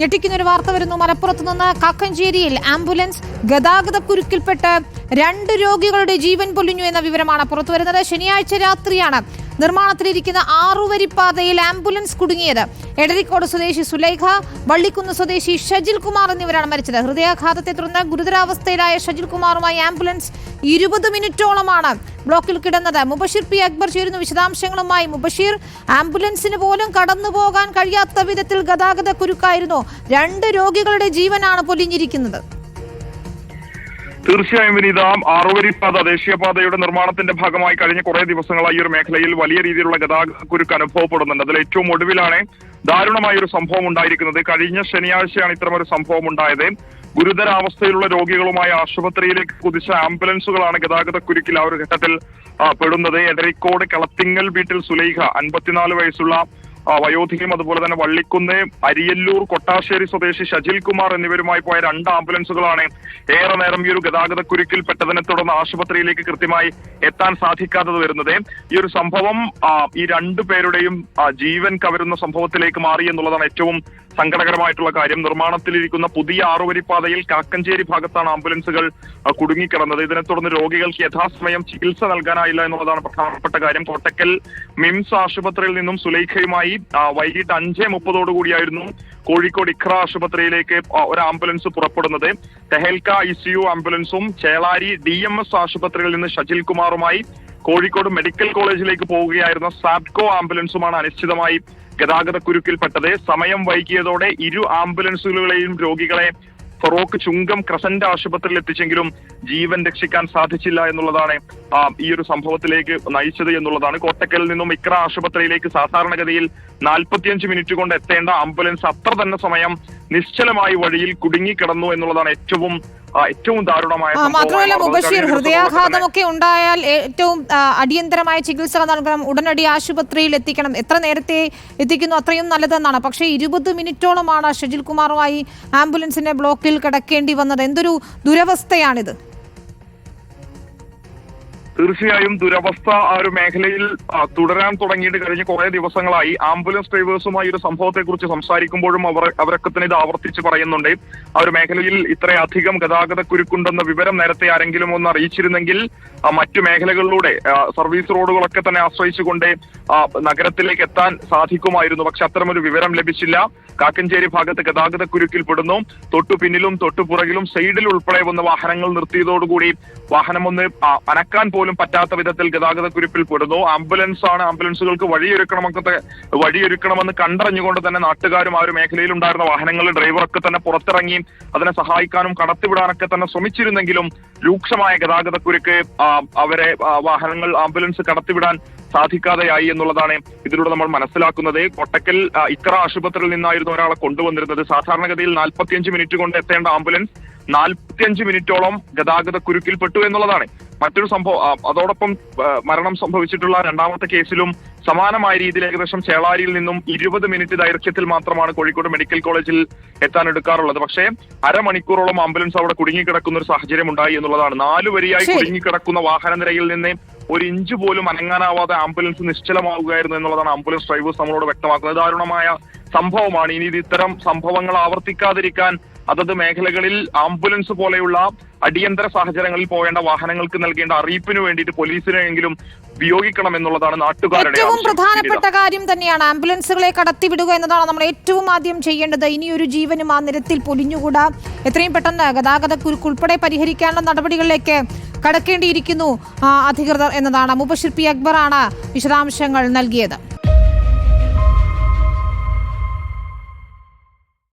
ഞെട്ടിക്കുന്ന ഒരു വാർത്ത വരുന്നു. മലപ്പുറത്ത് നിന്ന് കാക്കഞ്ചേരിയിൽ ആംബുലൻസ് ഗതാഗതക്കുരുക്കിൽപ്പെട്ട് 2 രോഗികളുടെ ജീവൻ പൊലിഞ്ഞു എന്ന വിവരമാണ് പുറത്തുവരുന്നത്. ശനിയാഴ്ച രാത്രിയാണ് നിർമ്മാണത്തിലിരിക്കുന്ന 6 വരിപ്പാതയിൽ ആംബുലൻസ് കുടുങ്ങിയത്. എടരിക്കോട് സ്വദേശി സുലൈഖ, വള്ളിക്കുന്ന് സ്വദേശി ഷജിൽ കുമാർ എന്നിവരാണ് മരിച്ചത്. ഹൃദയാഘാതത്തെ തുടർന്ന് ഗുരുതരാവസ്ഥയിലായ ഷജിൽ കുമാറുമായി ആംബുലൻസ് 20 മിനിറ്റോളമാണ് ബ്ലോക്കിൽ കിടന്നത്. മുബഷീർ പി അക്ബർ ചേരുന്നു വിശദാംശങ്ങളുമായി. മുബഷീർ, ആംബുലൻസിന് പോലും കടന്നു പോകാൻ കഴിയാത്ത വിധത്തിൽ ഗതാഗത കുരുക്കായിരുന്നു. 2 രോഗികളുടെ ജീവനാണ് പൊലിഞ്ഞിരിക്കുന്നത്. തീർച്ചയായും വിനീത, 6 വരിപ്പാത ദേശീയപാതയുടെ നിർമ്മാണത്തിന്റെ ഭാഗമായി കഴിഞ്ഞ കുറെ ദിവസങ്ങളായി ഈ ഒരു മേഖലയിൽ വലിയ രീതിയിലുള്ള ഗതാഗത കുരുക്ക് അനുഭവപ്പെടുന്നുണ്ട്. അതിൽ ഏറ്റവും ഒടുവിലാണ് ദാരുണമായ ഒരു സംഭവം ഉണ്ടായിരിക്കുന്നത്. കഴിഞ്ഞ ശനിയാഴ്ചയാണ് ഇത്തരമൊരു സംഭവം ഉണ്ടായത്. ഗുരുതരാവസ്ഥയിലുള്ള രോഗികളുമായി ആശുപത്രിയിലേക്ക് കുതിച്ച ആംബുലൻസുകളാണ് ഗതാഗത കുരുക്കിൽ ആ ഒരു ഘട്ടത്തിൽ പെടുന്നത്. എടരിക്കോട് കളത്തിങ്ങൽ വീട്ടിൽ സുലൈഖ, 54 വയസ്സുള്ള വയോധികയും അതുപോലെ തന്നെ വള്ളിക്കുന്ന് അരിയല്ലൂർ കൊട്ടാശ്ശേരി സ്വദേശി ഷജിൽ കുമാർ എന്നിവരുമായി പോയ 2 ആംബുലൻസുകളാണ് ഏറെ നേരം ഈ ഒരു ഗതാഗത കുരുക്കിൽ പെട്ടതിനെ തുടർന്ന് ആശുപത്രിയിലേക്ക് കൃത്യമായി എത്താൻ സാധിക്കാത്തത് വരുന്നത്. ഈ ഒരു സംഭവം ഈ 2 പേരുടെയും ജീവൻ കവരുന്ന സംഭവത്തിലേക്ക് മാറി എന്നുള്ളതാണ് ഏറ്റവും സങ്കടകരമായിട്ടുള്ള കാര്യം. നിർമ്മാണത്തിലിരിക്കുന്ന പുതിയ 6 വരിപ്പാതയിൽ കാക്കഞ്ചേരി ഭാഗത്താണ് ആംബുലൻസുകൾ കുടുങ്ങിക്കിടന്നത്. ഇതിനെ തുടർന്ന് രോഗികൾക്ക് യഥാസമയം ചികിത്സ നൽകാനായില്ല എന്നുള്ളതാണ് പ്രധാനപ്പെട്ട കാര്യം. കോട്ടക്കൽ മിംസ് ആശുപത്രിയിൽ നിന്നും സുലൈഖയുമായി വൈകിട്ട് 5:30 കോഴിക്കോട് ഇഖ്ര ആശുപത്രിയിലേക്ക് ഒരു ആംബുലൻസ് പുറപ്പെടുന്നത്. തെഹൽക്ക ICU ആംബുലൻസും ചേളാരി DMS ആശുപത്രിയിൽ നിന്ന് ഷജിൽ കുമാറുമായി കോഴിക്കോട് മെഡിക്കൽ കോളേജിലേക്ക് പോവുകയായിരുന്ന സാബ്കോ ആംബുലൻസുമാണ് അനിശ്ചിതമായി ഗതാഗത കുരുക്കിൽപ്പെട്ടത്. സമയം വൈകിയതോടെ 2 ആംബുലൻസുകളെയും രോഗികളെ ഫറോക്ക് ചുങ്കം ക്രസന്റ് ആശുപത്രിയിൽ എത്തിച്ചെങ്കിലും ജീവൻ രക്ഷിക്കാൻ സാധിച്ചില്ല എന്നുള്ളതാണ് ഈ ഒരു സംഭവത്തിലേക്ക് നയിച്ചത് എന്നുള്ളതാണ്. കോട്ടക്കലിൽ നിന്നും ഇക്ര ആശുപത്രിയിലേക്ക് സാധാരണഗതിയിൽ 45 മിനിറ്റ് കൊണ്ട് എത്തേണ്ട ആംബുലൻസ് അത്ര തന്നെ സമയം നിശ്ചലമായി വഴിയിൽ കുടുങ്ങിക്കിടന്നു എന്നുള്ളതാണ് ഏറ്റവും ദാരുണമായ. മാത്രമല്ല മുബഷീർ, ഹൃദയാഘാതമൊക്കെ ഉണ്ടായാൽ ഏറ്റവും അടിയന്തരമായ ചികിത്സ നൽകണം, ഉടനടി ആശുപത്രിയിൽ എത്തിക്കണം. എത്ര നേരത്തെ എത്തിക്കുന്നു അത്രയും നല്ലതെന്നാണ്. പക്ഷേ 20 മിനിറ്റോളമാണ് ഷജിൽ കുമാറുമായി ആംബുലൻസിന്റെ ബ്ലോക്കിൽ കിടക്കേണ്ടി വന്നത്. എന്തൊരു ദുരവസ്ഥയാണിത്. തീർച്ചയായും ദുരവസ്ഥ ആ ഒരു മേഖലയിൽ തുടരാൻ തുടങ്ങിയിട്ട് കഴിഞ്ഞ കുറെ ദിവസങ്ങളായി. ആംബുലൻസ് ഡ്രൈവേഴ്സുമായി ഒരു സംഭവത്തെക്കുറിച്ച് സംസാരിക്കുമ്പോഴും അവരൊക്കെ തന്നെ ഇത് ആവർത്തിച്ച് പറയുന്നുണ്ട്. ആ ഒരു മേഖലയിൽ ഇത്രയധികം ഗതാഗത കുരുക്കുണ്ടെന്ന വിവരം നേരത്തെ ആരെങ്കിലും ഒന്ന് അറിയിച്ചിരുന്നെങ്കിൽ മറ്റു മേഖലകളിലൂടെ സർവീസ് റോഡുകളൊക്കെ തന്നെ ആശ്രയിച്ചുകൊണ്ട് നഗരത്തിലേക്ക് എത്താൻ സാധിക്കുമായിരുന്നു. പക്ഷെ അത്തരമൊരു വിവരം ലഭിച്ചില്ല. കാക്കഞ്ചേരി ഭാഗത്ത് ഗതാഗത കുരുക്കിൽ പെടുന്നു. തൊട്ടു പിന്നിലും തൊട്ടു പുറകിലും സൈഡിൽ ഉൾപ്പെടെ വന്ന വാഹനങ്ങൾ നിർത്തിയതോടുകൂടി വാഹനം ഒന്ന് അനക്കാൻ പോലും പറ്റാത്ത വിധത്തിൽ ഗതാഗത കുരുക്കിൽ പെടുന്നു. ആംബുലൻസുകൾക്ക് വഴിയൊരുക്കണമെന്ന് കണ്ടറിഞ്ഞുകൊണ്ട് തന്നെ നാട്ടുകാരും ആ ഒരു മേഖലയിൽ ഉണ്ടായിരുന്ന വാഹനങ്ങളുടെ ഡ്രൈവറൊക്കെ തന്നെ പുറത്തിറങ്ങി അതിനെ സഹായിക്കാനും കടത്തിവിടാനൊക്കെ തന്നെ ശ്രമിച്ചിരുന്നെങ്കിലും രൂക്ഷമായ ഗതാഗത കുരുക്ക് അവരെ ആംബുലൻസ് കടത്തിവിടാൻ സാധിക്കാതെയായി എന്നുള്ളതാണ് ഇതിലൂടെ നമ്മൾ മനസ്സിലാക്കുന്നത്. കോട്ടക്കൽ ഇക്ര ആശുപത്രിയിൽ നിന്നായിരുന്നു ഒരാളെ കൊണ്ടുവന്നിരുന്നത്. സാധാരണഗതിയിൽ 45 മിനിറ്റ് കൊണ്ട് എത്തേണ്ട ആംബുലൻസ് 45 മിനിറ്റോളം ഗതാഗത കുരുക്കിൽപ്പെട്ടു എന്നുള്ളതാണ് മറ്റൊരു സംഭവം. അതോടൊപ്പം മരണം സംഭവിച്ചിട്ടുള്ള 2ാമത്തെ കേസിലും സമാനമായ രീതിയിൽ ഏകദേശം ചേളാരിയിൽ നിന്നും 20 മിനിറ്റ് ദൈർഘ്യത്തിൽ മാത്രമാണ് കോഴിക്കോട് മെഡിക്കൽ കോളേജിൽ എത്താൻ എടുക്കാറുള്ളത്. പക്ഷേ അരമണിക്കൂറോളം ആംബുലൻസ് അവിടെ കുടുങ്ങിക്കിടക്കുന്ന ഒരു സാഹചര്യം ഉണ്ടായി എന്നുള്ളതാണ്. 4 വരിയായി കുടുങ്ങിക്കിടക്കുന്ന വാഹന നിരയിൽ നിന്ന് 1 ഇഞ്ച് പോലും അനങ്ങാനാവാതെ ആംബുലൻസ് നിശ്ചലമാവുകയായിരുന്നു എന്നുള്ളതാണ് ആംബുലൻസ് ഡ്രൈവേഴ്സ് നമ്മളോട് വ്യക്തമാക്കുന്നത്. ദാരുണമായ സംഭവമാണ്. ഇനി ഇത്തരം സംഭവങ്ങൾ ആവർത്തിക്കാതിരിക്കാൻ അതത് മേഖലകളിൽ ആംബുലൻസ് പോലെയുള്ള അടിയന്തര സാഹചര്യങ്ങളിൽ പോകേണ്ട വാഹനങ്ങൾക്ക് നൽകേണ്ട അറിയിപ്പിന് വേണ്ടിയിട്ട് പോലീസിനെങ്കിലും ഉപയോഗിക്കണം എന്നുള്ളതാണ് നാട്ടുകാരുടെ ഏറ്റവും പ്രധാനപ്പെട്ട കാര്യം തന്നെയാണ്. ആംബുലൻസുകളെ കടത്തിവിടുക എന്നതാണ് നമ്മൾ ഏറ്റവും ആദ്യം ചെയ്യേണ്ടത്. ഇനിയൊരു ജീവനും ആ നിരത്തിൽ പൊലിഞ്ഞുകൂടാ. എത്രയും പെട്ടെന്ന് ഗതാഗത കുരുക്ക് ഉൾപ്പെടെ പരിഹരിക്കാനുള്ള നടപടികളിലേക്ക് കടക്കേണ്ടിയിരിക്കുന്നു അധികൃതർ എന്നതാണ്. മുബഷീർ പി അക്ബറാണ് വിശദാംശങ്ങൾ നൽകിയത്.